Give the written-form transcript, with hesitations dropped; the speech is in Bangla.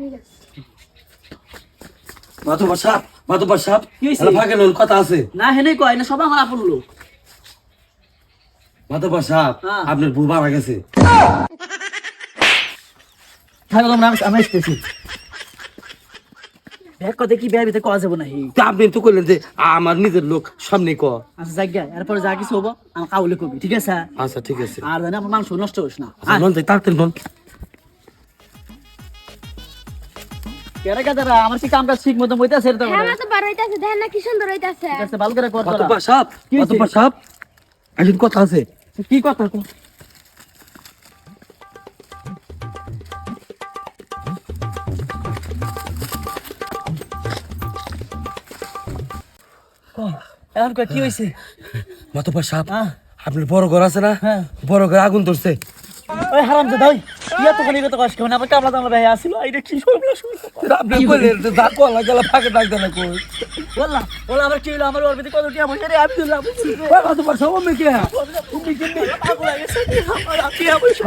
ঠিক আছে। মাতুব্বর সাহেব কি হইছে? আরে ফাঁকে লোন কথা আছে। না হেনে কয় না সব আমার আপন লোক। মাতুব্বর সাহেব হ্যাঁ। আপনার বউ মারা গেছে। থাকো তোমরা আমি আসতেছি। ব্যাগ কথা কি ব্যাগ ভিতরে কওয়া যাবো না হি। তা আপনি তো কইলেন যে আমার নিজের লোক সামনে ক। আচ্ছা জায়গা এরপরে যা কিছু হবো আমার কাউলে কবি ঠিক আছে। আচ্ছা ঠিক আছে। আর জানি আমার মাংস নষ্ট হোস না। আচ্ছা নন যাই তাড়াতাড়ি নন। কেরে কাদারা আমার কি কাম কাজ ঠিক মতো হইতাছে রে হ্যাঁ তোমরা। মা তো বার হইতাছে দেখেন না কি সুন্দর হইতাছে। ঠিক আছে ভালো করে কর তোরা। মাতুব্বর সাহেব কি হইছে? মাতুব্বর সাহেব আসুন কথা আছে। কি কথা কো? এখন কয় কি হইছে? মাতুব্বর সাহেব হ্যাঁ। আপনার বড় ঘর আছে না? হ্যাঁ। বড় ঘরে আগুন ধরছে। ওই হারামজাদা ওই ইয়া তো খালি কথা কষ্ট না আমার কামলা দামলা ভাই আসিল আইরে কি সবলা শুই। আপনি কইলেন যে যা কলা গেলা ফাঁকে ডাক দেনা কই। বললা বলা আমার কি হইলো আমার ওর ভিতরে কত টিয়া বসে রে আব্দুল্লাহ মাতুব্বর সাহেব আমি কে? তুমি কি আগলা গেছে আমার টিয়া বসে